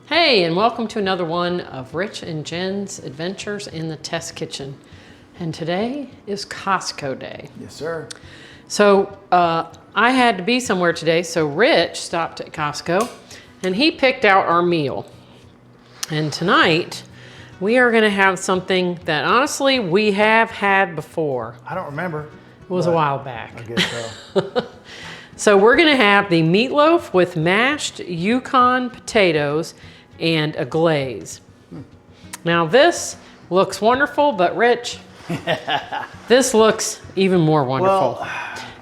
Hey, and welcome to another one of Rich and Jen's Adventures in the Test Kitchen. And today is Costco Day. Yes, sir. So I had to be somewhere today, so Rich stopped at Costco and he picked out our meal. And tonight we are going to have something that honestly we have had before. I don't remember. It was a while back. I guess so. So we're going to have the meatloaf with mashed Yukon potatoes and a glaze. Now this looks wonderful, but Rich, this looks even more wonderful. Well,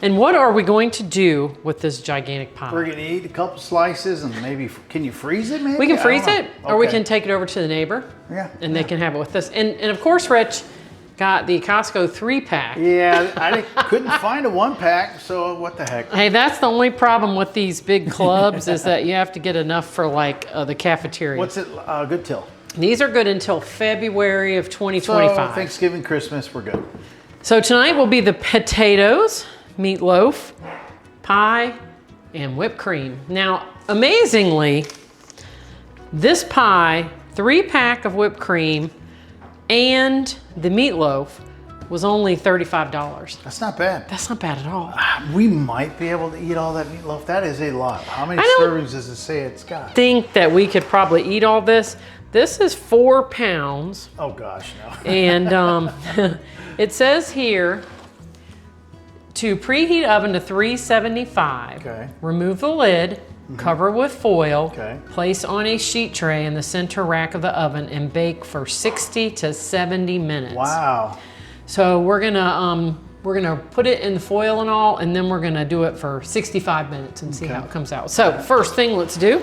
and what are we going to do with this gigantic pie? we're going to eat a couple slices and maybe, can you freeze it maybe? We can freeze it, or we Okay. can take it over to the neighbor. Yeah. And they can have it with us. And of course, Rich got the Costco 3-pack. Yeah, I couldn't find a 1-pack, so what the heck. Hey, that's the only problem with these big clubs is that you have to get enough for like the cafeteria. What's it good till? These are good until February of 2025. So Thanksgiving, Christmas, we're good. So tonight will be the potatoes, meatloaf, pie, and whipped cream. Now, amazingly, this pie, 3-pack of whipped cream, and the meatloaf was only $35. That's not bad. That's not bad at all. We might be able to eat all that meatloaf. That is a lot. How many I don't servings does it say it's got? Think that we could probably eat all this. This is 4 pounds. Oh gosh, no. And it says here to preheat oven to 375. Okay. Remove the lid, cover with foil, Okay. place on a sheet tray in the center rack of the oven and bake for 60 to 70 minutes. Wow. So we're gonna put it in the foil and all, and then we're gonna do it for 65 minutes and see how it comes out. So first thing let's do.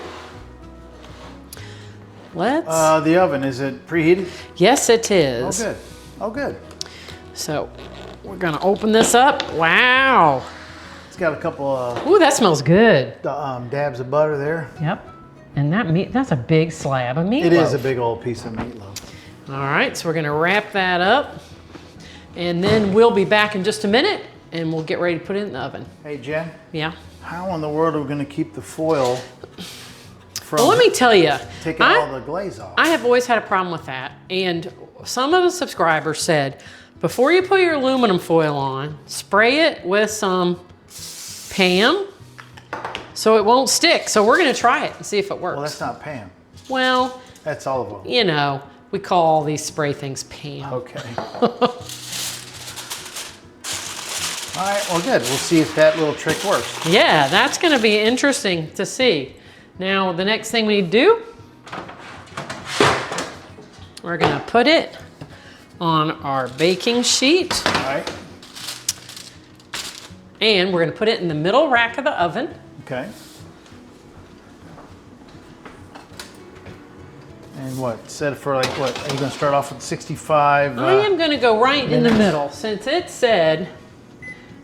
The oven, is it preheated? Yes, it is. Oh, good. Oh, good. So we're gonna open this up. Wow. It's got a couple Ooh, that smells good. dabs of butter there. Yep. And that's a big slab of meatloaf. It is a big old piece of meatloaf. All right, so we're gonna wrap that up. And then we'll be back in just a minute and we'll get ready to put it in the oven. Hey, Jen. Yeah. How in the world are we gonna keep the foil from Well, let me tell you, taking all the glaze off? I have always had a problem with that. And some of the subscribers said, before you put your aluminum foil on, spray it with some Pam so it won't stick. So we're gonna try it and see if it works. Well, that's not Pam. Well, That's olive oil. you know, we call all these spray things Pam. Okay. All right, well, good. We'll see if that little trick works. Yeah, that's gonna be interesting to see. Now, the next thing we need to do, we're gonna put it on our baking sheet. All right. And we're gonna put it in the middle rack of the oven. Okay. And what? Set it for like what? Are you gonna start off with 65? I am gonna go right in the middle. Since it said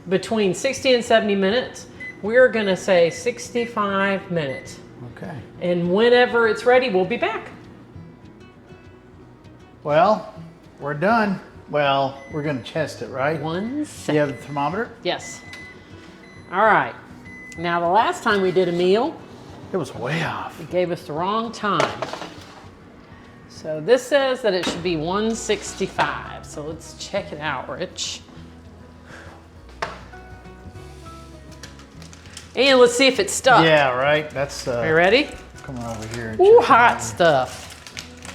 between 60 and 70 minutes, we're gonna say 65 minutes. Okay. And whenever it's ready, we'll be back. Well, we're done. Well, we're gonna test it, right? 1 Do second. you have the thermometer? Yes. All right. Now, the last time we did a meal, It was way off. it gave us the wrong time. So this says that it should be 165. So let's check it out, Rich. And let's see if it's stuck. Yeah, right. That's Are you ready? come on over here. And Ooh, check it hot out. stuff.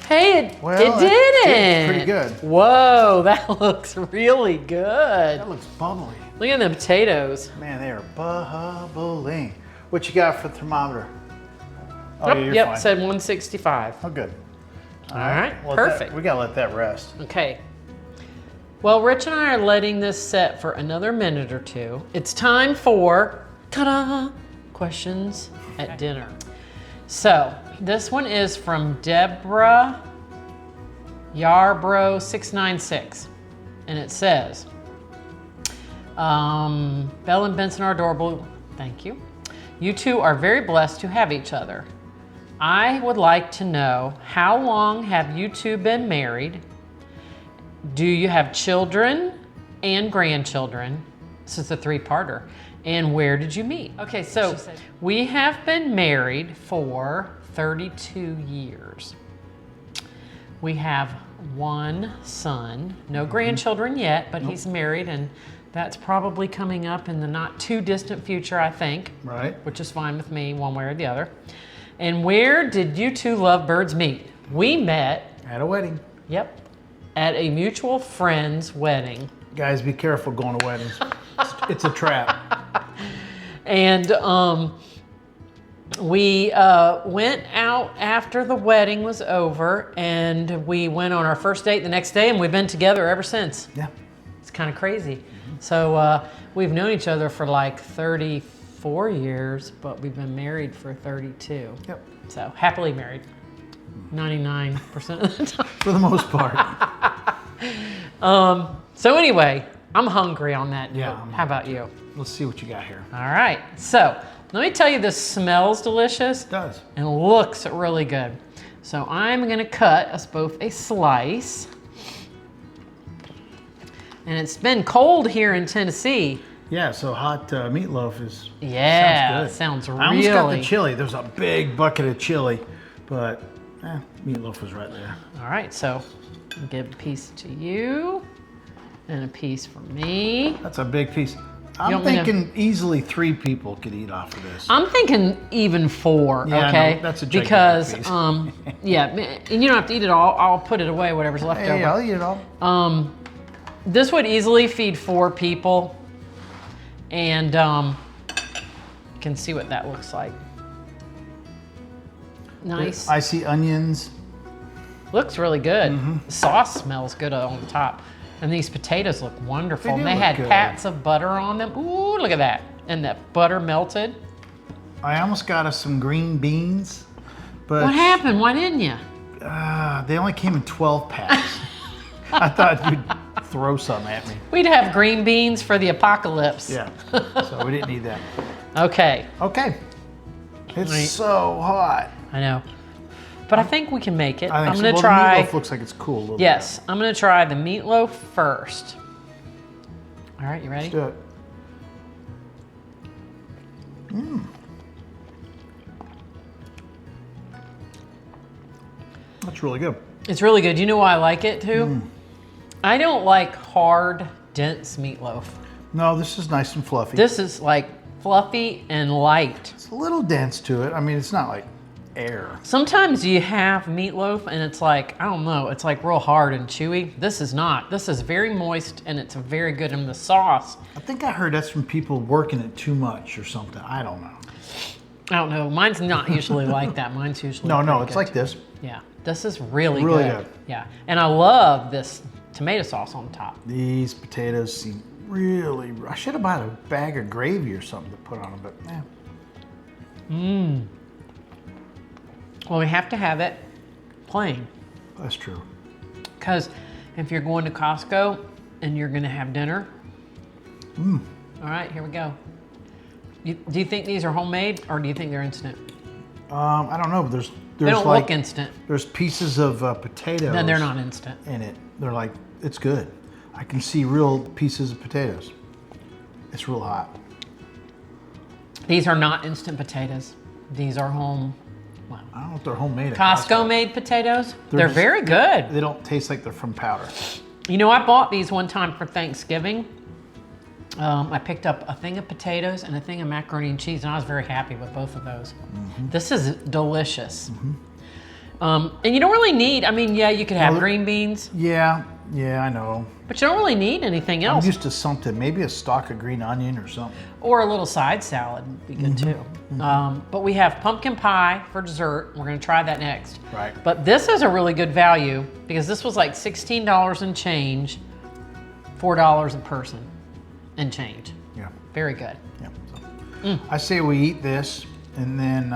Hey, it Well, did it it. did pretty good. Whoa, that looks really good. That looks bubbly. Look at the potatoes. Man, they are bubbling. What you got for the thermometer? Oh, Yep, yeah, you're yep, fine. said 165. Oh, good. All right, Well, perfect. we gotta let that rest. Okay. Well, Rich and I are letting this set for another minute or two. It's time for, ta-da, questions at dinner. So, this one is from Deborah Yarbrough 696. And it says, Belle and Benson are adorable. Thank you. You two are very blessed to have each other. I would like to know, how long have you two been married? Do you have children and grandchildren? This is a 3-parter. And where did you meet? Okay, so we have been married for 32 years. We have one son, no grandchildren yet, but he's married, and that's probably coming up in the not too distant future, I think. Right. Which is fine with me, one way or the other. And where did you two lovebirds meet? We met. At a wedding. Yep. At a mutual friend's wedding. Guys, be careful going to weddings. It's a trap. And we went out after the wedding was over, and we went on our first date the next day, and we've been together ever since. Yeah. It's kind of crazy. So we've known each other for like 34 years, but we've been married for 32. Yep. So happily married, 99% of the time. For the most part. So anyway, I'm hungry on that. Yeah. Note. How about you? Let's see what you got here. All right. So let me tell you, this smells delicious. It does. And looks really good. So I'm going to cut us both a slice. And it's been cold here in Tennessee. Yeah, so hot meatloaf is sounds really. I almost got the chili. There's a big bucket of chili, but meatloaf was right there. All right, so I'll give a piece to you and a piece for me. That's a big piece. I'm thinking easily 3 people could eat off of this. I'm thinking even 4, yeah, okay? No, that's a gigantic because, piece. yeah, and you don't have to eat it all. I'll put it away, whatever's left over. Hey, I'll eat it all. This would easily feed 4 people, and you can see what that looks like. Nice. I see onions. Looks really good. The sauce smells good on the top. And these potatoes look wonderful. They do and they look had good. pats of butter on them. Ooh, look at that. And that butter melted. I almost got us some green beans, but What happened? Why didn't you? they only came in 12 packs. I thought you'd throw some at me. We'd have green beans for the apocalypse. Yeah, so we didn't need that. Okay. Okay. It's Right. so hot. I know. But I think we can make it. I think I'm so. going to Well, try. The meatloaf looks like it's cool a little Yes, I'm going to try the meatloaf first. All right, you ready? bit. Let's do it. That's really good. It's really good. You know why I like it too? I don't like hard, dense meatloaf. No, this is nice and fluffy. This is like fluffy and light. It's a little dense to it. I mean, it's not like air. Sometimes you have meatloaf and it's like, I don't know, it's like real hard and chewy. This is not. This is very moist and it's very good in the sauce. I think I heard that's from people working it too much or something. I don't know. I don't know. Mine's not usually like that. Mine's usually No, pretty it's good. like this. Yeah, this is really, Really good. good. Yeah, and I love this tomato sauce on top. These potatoes seem really. I should have bought a bag of gravy or something to put on them, but yeah. Well, we have to have it plain. That's true. Because if you're going to Costco and you're gonna have dinner, all right, here we go. Do you think these are homemade or do you think they're instant? I don't know, but there's They don't like look instant. there's pieces of potatoes. No, they're not instant. in it. They're like, it's good. I can see real pieces of potatoes. It's real hot. These are not instant potatoes. These are home, I don't know if they're homemade. At Costco made potatoes. They're just- very good. They don't taste like they're from powder. You know, I bought these one time for Thanksgiving. I picked up a thing of potatoes and a thing of macaroni and cheese, and I was very happy with both of those. This is delicious. And you don't really need, I mean, yeah, you could have green beans, Yeah, I know. but you don't really need anything I'm else. used to something, maybe a stalk of green onion or something. Or a little side salad would be good too. But we have pumpkin pie for dessert. We're gonna try that next. Right. But this is a really good value because this was like $16 and change, $4 a person and change. Yeah, Very good. yeah. So. I say we eat this and then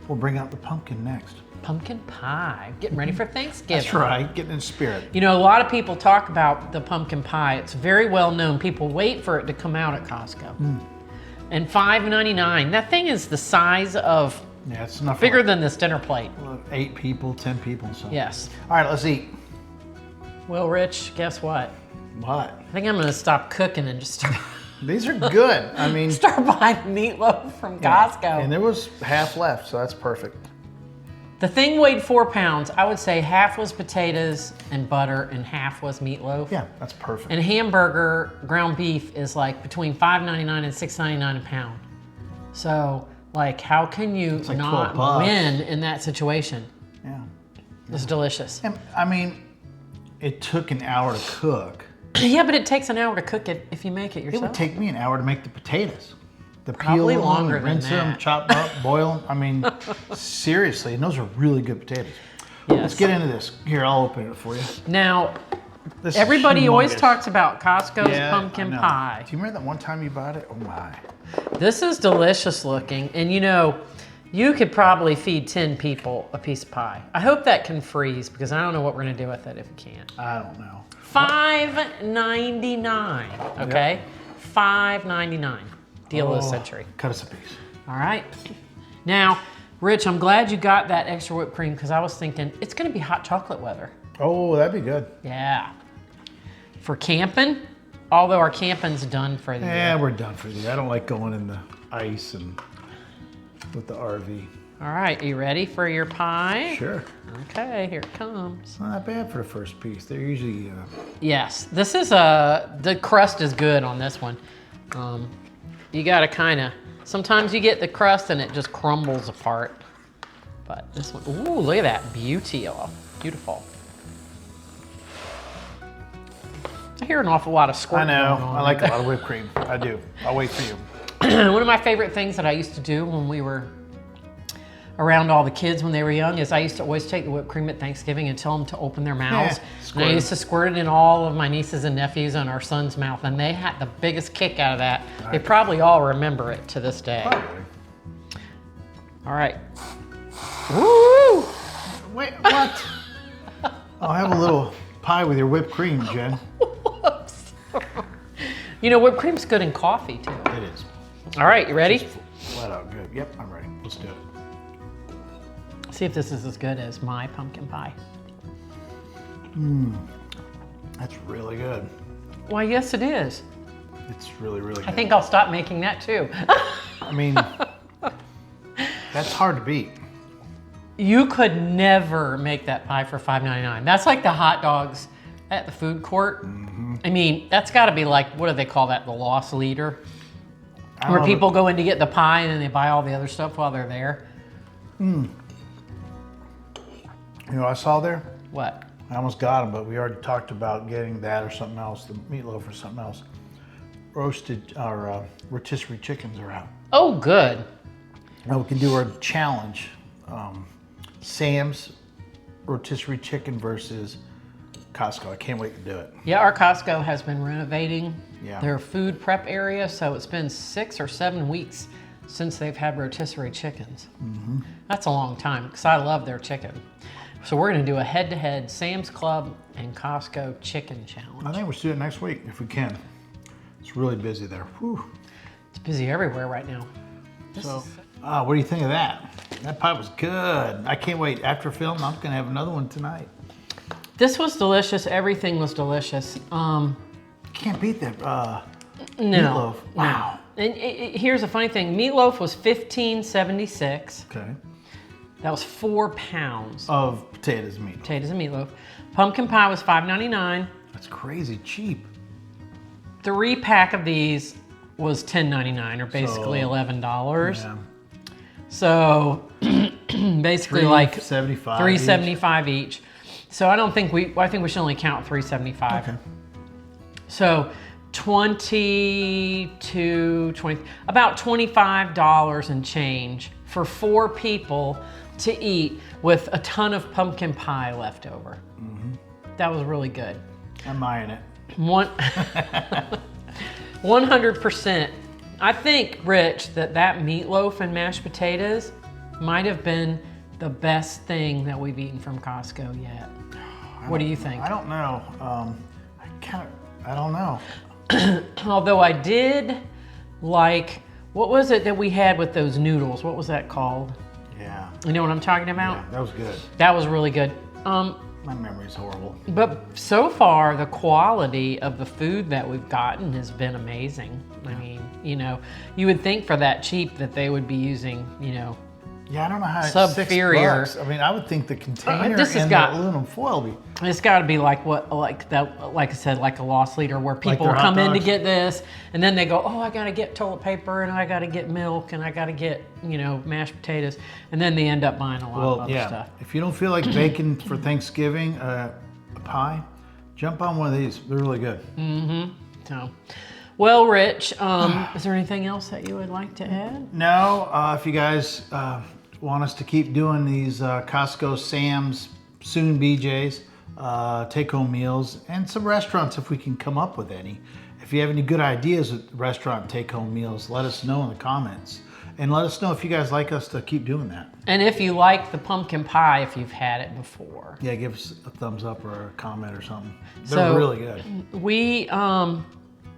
we'll bring out the pumpkin next. Pumpkin pie. Getting ready for Thanksgiving. That's right, getting in spirit. You know, a lot of people talk about the pumpkin pie. It's very well known. People wait for it to come out at Costco. And $5.99. That thing is the size of, Yeah, it's enough. bigger for than this dinner plate. like 8 people, 10 people, and so. Yes. All right, let's eat. Well, Rich, guess what? What? I think I'm gonna stop cooking and just These are good. I mean, start buying meatloaf from Costco. and there was half left, so that's perfect. The thing weighed 4 pounds. I would say half was potatoes and butter and half was meatloaf. Yeah, that's perfect. And hamburger, ground beef is like between $5.99 and $6.99 a pound. So like, how can you like not win in that situation? Yeah. It's delicious. And, I mean, it took an hour to cook. Yeah, but it takes an hour to cook it if you make it yourself. It would take me an hour to make the potatoes. The Probably peel longer them, than rinse them, that. chop them up, boil them. I mean, seriously, and those are really good potatoes. Yes. Let's get into this. Here, I'll open it for you. Now, This is everybody always humongous. talks about Costco's Yeah, pumpkin I know. pie. Do you remember that one time you bought it? Oh my. This is delicious looking, and you know, you could probably feed 10 people a piece of pie. I hope that can freeze because I don't know what we're gonna do with it if it can't. I don't know. $5.99, okay? $5.99, deal of the century. Cut us a piece. All right. Now, Rich, I'm glad you got that extra whipped cream because I was thinking it's gonna be hot chocolate weather. Oh, that'd be good. Yeah. For camping, although our camping's done for the Yeah, year. we're done for the year. I don't like going in the ice and with the RV. All right, are you ready for your pie? Sure. Okay, here it comes. It's not that bad for the first piece. They're usually, Yes, this is the crust is good on this one. You gotta kinda, sometimes you get the crust and it just crumbles apart. But this one, ooh, look at that beauty, beautiful. I hear an awful lot of I squirting. know. going on I like a there. lot of whipped cream. I do. I'll wait for you. One of my favorite things that I used to do when we were around all the kids when they were young is I used to always take the whipped cream at Thanksgiving and tell them to open their mouths. And squirt I it. used to squirt it in all of my nieces and nephews and our son's mouth, and they had the biggest kick out of that. They probably all remember it to this day. Probably. All right. Woo! Wait, what? I'll have a little pie with your whipped cream, Jen. Whoops. You know, whipped cream's good in coffee too. It is. All right, you ready? Flat out good. Yep, I'm ready. Let's do it. See if this is as good as my pumpkin pie. That's really good. Why, yes, it is. It's really, really good. I think I'll stop making that too. I mean, that's hard to beat. You could never make that pie for $5.99. That's like the hot dogs at the food court. I mean, that's got to be like, what do they call that? The loss leader? I don't Where know, people go in to get the pie and then they buy all the other stuff while they're there. You know what I saw there? What? I almost got them, but we already talked about getting that or something else, the meatloaf or something else. Roasted, or rotisserie chickens are out. Oh, good. Now we can do our challenge. Sam's rotisserie chicken versus Costco. I can't wait to do it. Yeah, our Costco has been renovating Yeah. their food prep area, so it's been 6 or 7 weeks since they've had rotisserie chickens. That's a long time because I love their chicken. So we're gonna do a head-to-head Sam's Club and Costco chicken challenge. I think we should do it next week if we can. It's really busy there. Whew. It's busy everywhere right now. So, what do you think of that? That pie was good. I can't wait. After film, I'm gonna have another one tonight. This was delicious. Everything was delicious. Can't beat that No. meatloaf. Wow. And here's the funny thing. Meatloaf was $15.76. Okay. That was 4 pounds. Of potatoes and meat. Potatoes and meatloaf. Pumpkin pie was $5.99. That's crazy cheap. 3-pack of these was $10.99, or basically So, $11. Yeah. So basically like $3.75. $3.75 each. So I think we should only count $3.75. Okay. So about $25 and change for 4 people to eat with a ton of pumpkin pie left over. That was really good. I'm eyeing it. 100%. I think, Rich, that meatloaf and mashed potatoes might have been the best thing that we've eaten from Costco yet. What do you think? I don't know. I don't know. Although I did like, what was it that we had with those noodles? What was that called? Yeah. You know what I'm talking about? Yeah, that was good. That was really good. My memory's horrible. But so far, the quality of the food that we've gotten has been amazing. I mean, you know, you would think for that cheap that they would be using, you know, Yeah, I don't know how it's Superior. $6. I mean, I would think the container this has and got- the aluminum foil would be. It's got to be like like I said, like a loss leader where people their hot come in to dogs? get this, and then they go, oh, I got to get toilet paper, and I got to get milk, and I got to get, you know, mashed potatoes, and then they end up buying a lot of other stuff. If you don't feel like baking for Thanksgiving, a pie, jump on one of these. They're really good. So, well, Rich, is there anything else that you would like to add? No, if you guys want us to keep doing these Costco, Sam's, soon BJ's, take-home meals, and some restaurants if we can come up with any. If you have any good ideas with restaurant take-home meals, let us know in the comments. And let us know if you guys like us to keep doing that. And if you like the pumpkin pie, if you've had it before. Yeah, give us a thumbs up or a comment or something. They're really good.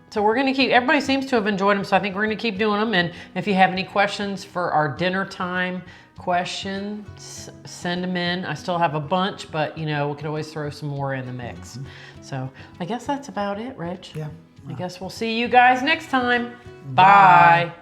So we're gonna keep, everybody seems to have enjoyed them, so I think we're gonna keep doing them. And if you have any questions for our dinner time questions, send them in. I still have a bunch, but you know, we could always throw some more in the mix. So I guess that's about it, Rich. Yeah. I guess we'll see you guys next time. Bye.